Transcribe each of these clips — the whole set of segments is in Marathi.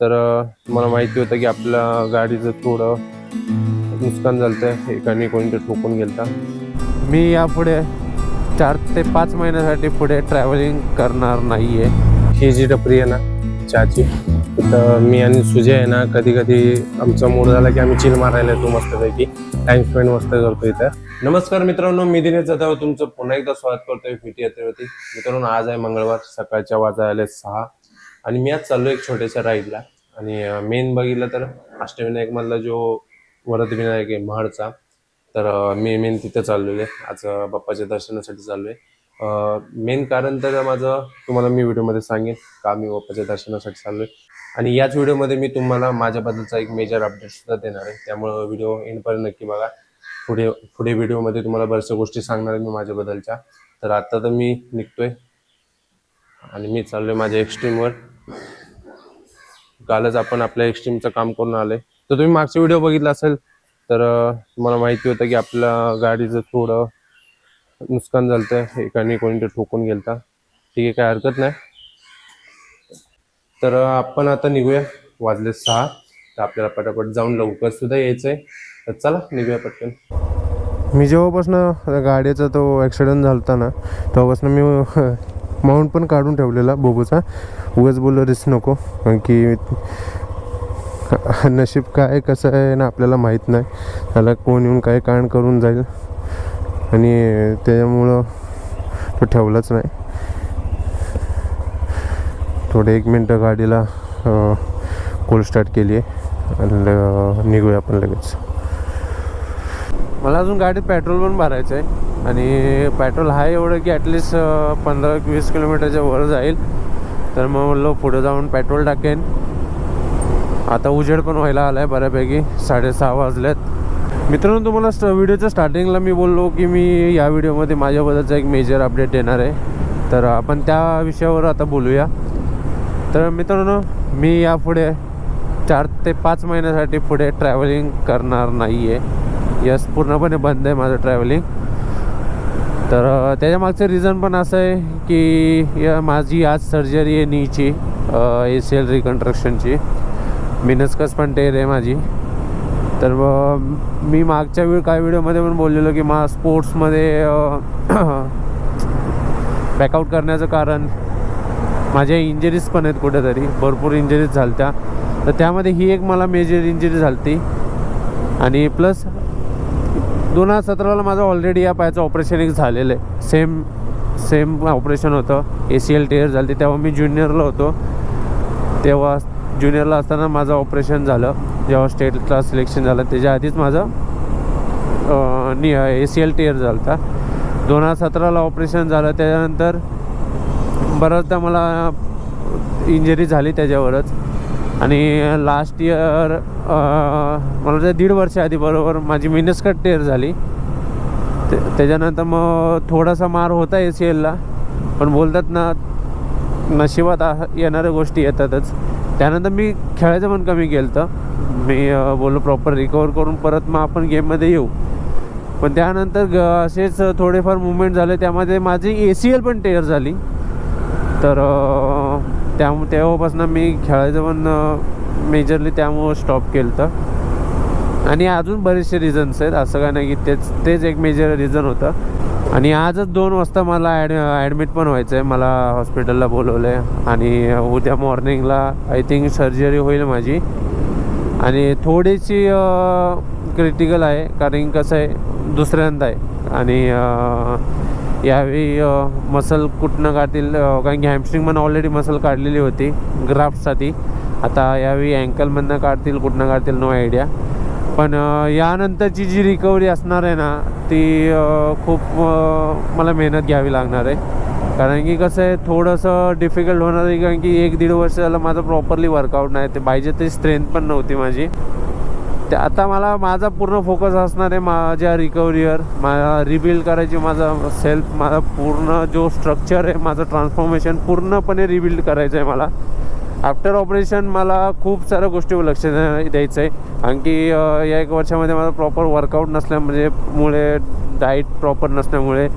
तर तुम्हाला माहिती होतं की आपल्या गाडीचं थोडं नुकसान झालं आहे, एकाने कोणीतरी ठोकून गेलता। मी यापुढे 4 ते 5 महिन्यासाठी पुढे ट्रॅव्हलिंग करणार नाही आहे। ही जी टपरी आहे ना चहाची, तर मी आणि सुजय आहे ना कधी कधी आमचा मूड झाला की आम्ही चिल मारायला येतो, मस्तपैकी टाइम स्पेंड मस्त करतो इथं। नमस्कार मित्रांनो, मी दिनेश जाधव तुमचं पुन्हा एकदा स्वागत करतोय फिटी यात्रेवरती। मित्रांनो, आज आहे मंगळवार, सकाळच्या वाजले 6 आणि मी आज चाललो एक छोट्याशा राईडला। आणि मेन बघितलं तर अष्टविनायक मधला जो वरदविनायक आहे महाडचा, तर मी मेन तिथे चाललोय आज बाप्पाच्या दर्शनासाठी चाललोय। मेन कारण तर माझं तुम्हाला मी व्हिडिओमध्ये सांगेन का मी बाप्पाच्या दर्शनासाठी चाललोय, आणि याच व्हिडिओमध्ये मी तुम्हाला माझ्याबद्दलचा एक मेजर अपडेट सुद्धा देणार आहे। त्यामुळे व्हिडिओ एंडपर्यंत नक्की बघा। पुढे व्हिडिओमध्ये तुम्हाला बऱ्याचशा गोष्टी सांगणार आहे मी माझ्याबद्दलच्या। तर आता तर मी निघतोय आणि मी चाललोय माझ्या एक्स्ट्रीमवर। कालच आपण आपल्या एक्स्ट्रीमचं काम करून आलोय, तर तुम्ही मागचा व्हिडिओ बघितला असेल तर तुम्हाला माहिती होतं की आपल्या गाडीचं थोडं नुकसान झालं आहे, एकाने कोणीतरी ठोकून गेलता। ठीक आहे, काय हरकत नाही। तर आपण आता निघूया, वाजले 6, तर आपल्याला पटापट जाऊन लवकर सुद्धा यायचंय, तर चला निघूया पटकन। मी जेव्हापासून गाडीचा तो ॲक्सिडेंट झाला ना, तेव्हापासून मी माउंट पण काढून ठेवलेला बोबूचा। उगाच बोललो रिस्क नको, कारण की नशीब काय कसं आहे ना आपल्याला माहीत नाही, त्याला कोण येऊन काय कांड करून जाईल, आणि त्याच्यामुळं तो ठेवलाच नाही। थोडे 1 मिनटं गाडीला कोल्ड स्टार्ट केली आहे आणि निघूया आपण लगेच। मला अजून गाडीत पेट्रोल पण भरायचं आहे, आणि पेट्रोल आहे एवढं की ॲटलिस्ट 15-20 किलोमीटरच्या वर जाईल। तर मग म्हणलो पुढे जाऊन पेट्रोल टाकेन। आता उजेड पण व्हायला आला आहे बऱ्यापैकी, 6:30 वाजलेत। मित्रांनो, तुम्हाला व्हिडिओच्या स्टार्टिंगला मी बोललो की मी या व्हिडिओमध्ये माझ्याबद्दलचा एक मेजर अपडेट देणार आहे, तर आपण त्या विषयावर आता बोलूया। तर मित्रांनो, मी यापुढे 4 ते 5 महिन्यासाठी पुढे ट्रॅव्हलिंग करणार नाही आहे। यस, पूर्णपणे बंद आहे माझं ट्रॅव्हलिंग। तर त्याच्यामागचं रिझन पण असं आहे की माझी आज सर्जरी आहे नीची, ACL रिकन्स्ट्रक्शनची, मेनिस्कस पण टेर आहे माझी। तर मी मागच्या काही व्हिडिओमध्ये पण बोललेलो की मला स्पोर्ट्समध्ये बॅकआउट करण्याचं कारण माझ्या इंजरीज पण आहेत, कुठेतरी भरपूर इंजरीज झाल्या त्या। तर त्यामध्ये ही एक मला मेजर इंजरी झाली, आणि प्लस 2017ला माझं ऑलरेडी या पायाचं ऑपरेशन एक झालेलं आहे। सेम ऑपरेशन होतं, ACL टेअर झाली। तेव्हा मी ज्युनियरला होतो, तेव्हा ज्युनियरला असताना माझं ऑपरेशन झालं, जेव्हा स्टेटला सिलेक्शन झालं त्याच्या आधीच माझं ACL टेअर झालं होता। 2017ला ऑपरेशन झालं, त्याच्यानंतर बऱ्याचदा मला इंजरी झाली त्याच्यावरच। आणि लास्ट इयर मला ते 1.5 वर्ष आधी बरोबर माझी मेनिस्कस टेअर झाली। त्याच्यानंतर मग थोडासा मार होता ACLला, पण बोलतात ना नशिबात येणाऱ्या गोष्टी येतातच। त्यानंतर मी खेळायचं पण कमी केलं होतं, मी बोललो प्रॉपर रिकवर करून परत मग आपण गेममध्ये येऊ। पण त्यानंतर असेच थोडेफार मुवमेंट झाले, त्यामध्ये माझी ACL पण टेअर झाली। तर तेव्हापासून मी खेळायचं पण मेजरली त्यामुळं स्टॉप केलं होतं। आणि अजून बरेचसे रिझन्स आहेत, असं काय नाही की तेच एक मेजर रिझन होतं। आणि आजच 2 वाजता मला ॲडमिट पण व्हायचं आहे, मला हॉस्पिटलला बोलवलं आहे। आणि उद्या मॉर्निंगला आय थिंक सर्जरी होईल माझी, आणि थोडीशी क्रिटिकल आहे, कारण कसं आहे दुसऱ्यांदा आहे। आणि यावेळी मसल कुठनं काढतील, कारण की हॅमस्ट्रिंग पण ऑलरेडी मसल काढलेली होती ग्राफ्टसाठी, आता यावेळी अँकलमधनं काढतील, कुठनं काढतील नो आयडिया। पण यानंतरची जी रिकव्हरी असणार आहे ना, ती खूप मला मेहनत घ्यावी लागणार आहे, कारण की कसं आहे थोडंसं डिफिकल्ट होणार आहे, कारण की 1-1.5 वर्ष झालं माझं प्रॉपरली वर्कआउट नाही, ते पाहिजे ते स्ट्रेंथ पण नव्हती माझी। ते आता माझा पूर्ण फोकस असणार आहे माझ्या रिकव्हरीवर, मला रिबिल्ड करायची, माझा पूर्ण जो स्ट्रक्चर आहे माझं ट्रान्सफॉर्मेशन पूर्णपणे रिबिल्ड करायचं आहे मला। आफ्टर ऑपरेशन मला खूप साऱ्या गोष्टीवर लक्ष द्यायचं आहे, कारण की या 1 वर्षामध्ये माझं प्रॉपर वर्कआउट डाएट प्रॉपर नसल्यामुळे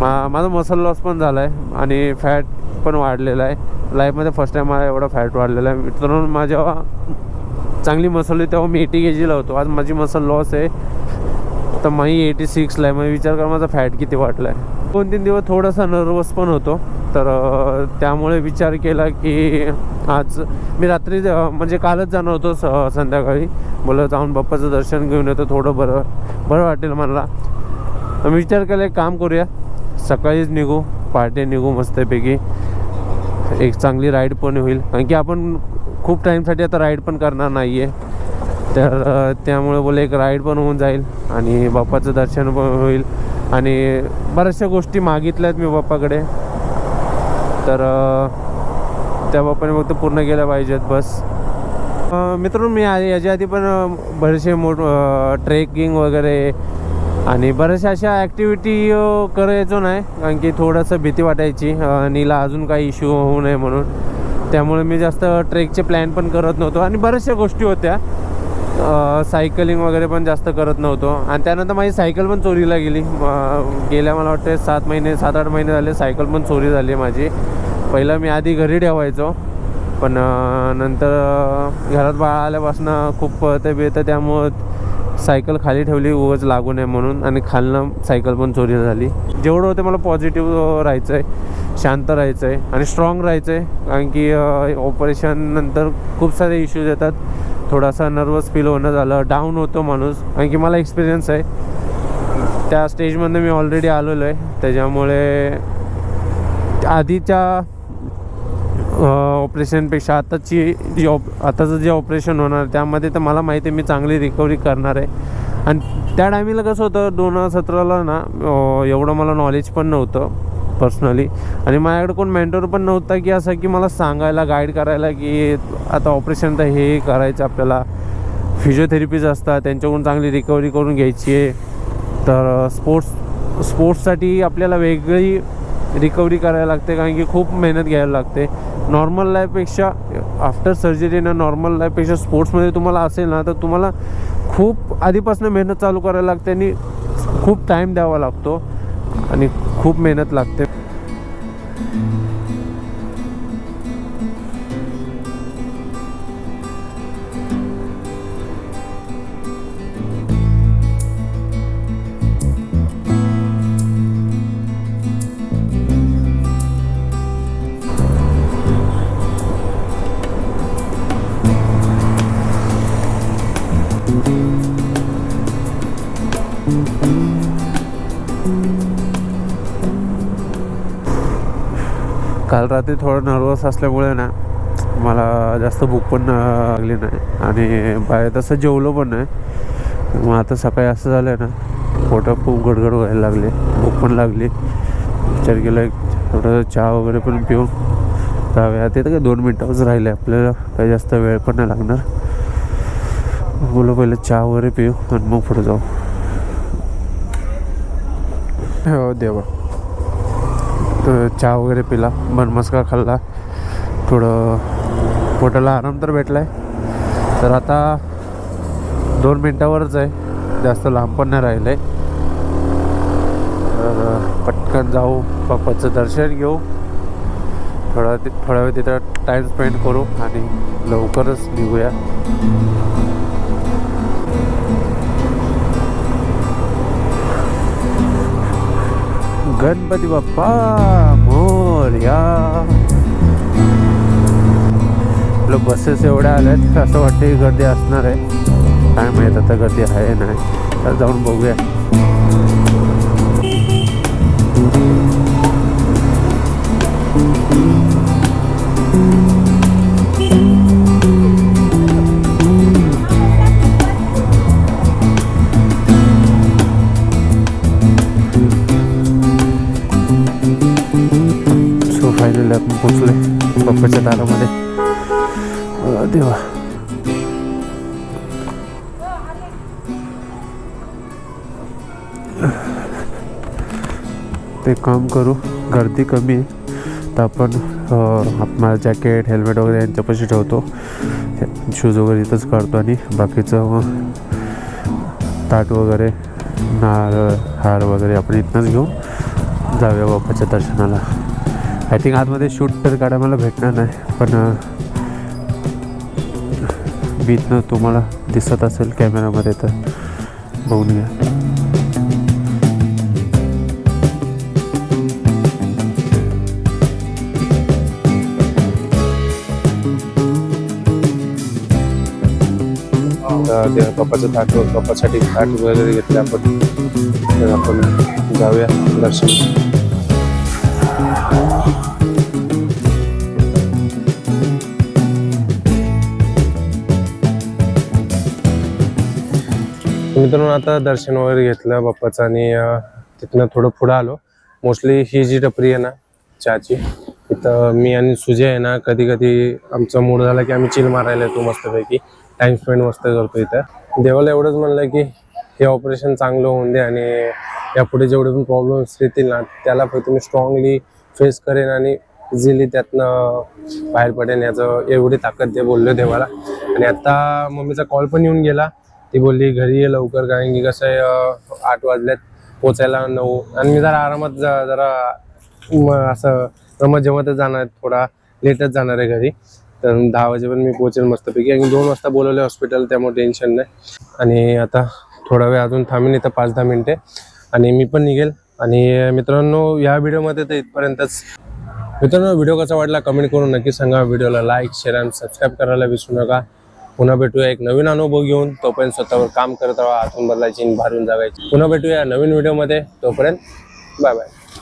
माझा मसल लॉस पण झाला आहे, आणि फॅट पण वाढलेला आहे. लाईफमध्ये फर्स्ट टाईम मला एवढा फॅट वाढलेला आहे मित्रांनो. माझ्या चांगली मसल आहे तेव्हा मी 80 kg होतो. आज माझी मसल लॉस आहे तर मी 86ला आहे. मग विचार कर माझा फॅट किती वाढला आहे. 2-3 दिवस थोडासा नर्वस पण होतो तर त्यामुळे विचार केला की आज मी रात्री म्हणजे कालच जाणार होतो संध्याकाळी. बोलत जाऊन बाप्पाचं दर्शन घेऊन येतो, थोडं बरं वाटेल मला. तर मी विचार केला एक काम करूया, सकाळीच निघू, पहाटे निघू मस्तपैकी. एक चांगली राईड पण होईल कारण की आपण खूप टाईमसाठी आता राईड पण करणार नाही आहे. तर त्यामुळे बोले एक राईड पण होऊन जाईल आणि बाप्पाचं दर्शन पण होईल. आणि बऱ्याचशा गोष्टी मागितल्या आहेत मी बाप्पाकडे तर त्या बाप्पाने फक्त पूर्ण केल्या पाहिजेत बस. मित्रांनो मी याच्या आधी पण बरेचसे ट्रेकिंग वगैरे आणि बऱ्याचशा अशा ॲक्टिव्हिटी करायचो नाही कारण की थोडंसं भीती वाटायची नीला अजून काही इश्यू होऊ नये म्हणून. त्यामुळे मी जास्त ट्रेकचे प्लॅन पण करत नव्हतो आणि बऱ्याचशा गोष्टी होत्या. सायकलिंग वगैरे पण जास्त करत नव्हतो. आणि त्यानंतर माझी सायकल पण चोरीला गेली. गेल्या मला वाटते 7-8 महिने झाले सायकल पण चोरी झाली माझी. पहिलं मी आधी घरी ठेवायचो पण नंतर घरात बाळ आल्यापासून खूप ते बेतं त्यामुळं सायकल खाली ठेवली उगाच लागू नये म्हणून आणि खालनं सायकल पण चोरी झाली. जेवढं होतं मला पॉझिटिव्ह राहायचं आहे, शांत राहायचं आहे आणि स्ट्रॉंग राहायचं आहे कारण की ऑपरेशन नंतर खूप सारे इश्यूज येतात. थोडासा नर्वस फील होणं झालं, डाऊन होतो माणूस कारण की मला एक्सपिरियन्स आहे. त्या स्टेजमध्ये मी ऑलरेडी आलेलो आहे. त्याच्यामुळे आधीच्या ऑपरेशनपेक्षा आताचं जे ऑपरेशन होणार त्यामध्ये तर मला माहिती आहे मी चांगली रिकव्हरी करणार आहे. आणि त्या टायमिंगला कसं होतं 2017ला ना एवढं मला नॉलेज पण नव्हतं पर्सनली आणि माझ्याकडे कोण मेंटर पण नव्हता की असं की मला सांगायला गाईड करायला की आता ऑपरेशन तर हे करायचं आपल्याला. फिजिओथेरपीज असतात त्यांच्याकडून चांगली रिकव्हरी करून घ्यायची आहे. तर स्पोर्ट्ससाठी आपल्याला वेगळी रिकव्हरी करायला लागते कारण की खूप मेहनत घ्यायला लागते. नॉर्मल लाईफपेक्षा आफ्टर सर्जरी ना नॉर्मल लाईफपेक्षा स्पोर्ट्समध्ये तुम्हाला असेल ना तर तुम्हाला खूप आधीपासून मेहनत चालू करायला लागते आणि खूप टाईम द्यावा लागतो आणि खूप मेहनत लागते. काल रात्री थोडं नर्वस असल्यामुळे ना मला जास्त भूक पण लागली नाही आणि बाहेर तसं जेवलो पण नाही. मग आता सकाळी असं झालं आहे ना पोटात खूप गडगड व्हायला लागले, भूक पण लागली. विचार केला एक थोडं चहा वगैरे पण पिऊन जाऊया. आता तर काय 2 मिनटावरच राहिले आपल्याला, काही जास्त वेळ पण नाही लागणार. बोलो पहिलं चहा वगैरे पिऊ आणि मग पुढे जाऊ. हो देवा. तर चहा वगैरे पिला, बनमस्का खाल्ला, थोडं पोटाला आराम तर भेटला आहे. तर आता 2 मिनटावरच आहे, जास्त लांब पण नाही राहिलं आहे. तर पटकन जाऊ, बाप्पाचं दर्शन घेऊ, थोडा वेळ तिथं टाईम स्पेंड करू आणि लवकरच निघूया. गणपती बाप्पा मोरया. आपलं बसेस एवढ्या आल्यात असं वाटते गर्दी असणार आहे. काय माहीत आता गर्दी आहे नाही, तर जाऊन बघूया. फायनली आपण पोचले बाप्पाच्या दारामध्ये. देवा, ते काम करू, गर्दी कमी आहे तर आपण आपला जॅकेट हेल्मेट वगैरे यांच्यापाशी ठेवतो, शूज वगैरे इथंच काढतो आणि बाकीचं ताट वगैरे नारळ हार वगैरे आपण इथनंच घेऊन जाऊया बाप्पाच्या दर्शनाला. आय थिंक आतमध्ये शूट तर काढायला मला भेटणार नाही, पण बीचनं तुम्हाला दिसत असेल कॅमेरामध्ये तर बघून घ्या. पप्पाचं पप्पासाठी ताट वगैरे घेतलं आपण. तर आपण जाऊया दर्शन. मित्रांनो आता दर्शन वगैरे घेतलं बाप्पाचं आणि तिथनं थोडं पुढं आलो. मोस्टली ही जी टपरी आहे ना चहाची, इथं मी आणि सुजय आहे ना कधी कधी आमचा मूड झाला की आम्ही चिल मारायला येतो मस्तपैकी, टाइम स्पेंड मस्त करतो इथं. देवाला एवढंच म्हणलं की हे ऑपरेशन चांगलं होऊन दे आणि यापुढे जेवढे पण प्रॉब्लेम्स येतील ना त्याला फक्त मी स्ट्रॉंगली फेस करेन आणि इझिली त्यातनं बाहेर पडेन, याचं एवढी ताकद दे बोललो देवाला. आणि आता मम्मीचा कॉल पण येऊन गेला. ती बोलली घरी ये लवकर, कारण की कसं आहे 8 वाजल्यात, पोचायला 9. आणि मी जरा आरामात जरा असं रमत जमतच जाणार, थोडा लेटच जाणार आहे घरी. तर 10 वाजेपर्यंत मी पोहोचेल मस्तपैकी. आणि 2 वाजता बोलवले हॉस्पिटल, त्यामुळे टेन्शन नाही. आणि आता थोडा वेळ अजून थांबेन इथं 5-10 मिनिटे आणि मी पण निघेल. आणि मित्रांनो या व्हिडिओमध्ये तर इथपर्यंतच. मित्रांनो व्हिडिओ कसा वाटला कमेंट करून नक्की सांगा. व्हिडिओला लाईक शेअर आणि सबस्क्राईब करायला विसरू नका. पुन्हा भेटूया एक नवीन अनुभव घेऊन. तोपर्यंत स्वतःवर काम करत राहा, आतून बदलायची, बाहेरून जगायची. पुन्हा भेटूया नवीन व्हिडिओमध्ये. तोपर्यंत बाय बाय.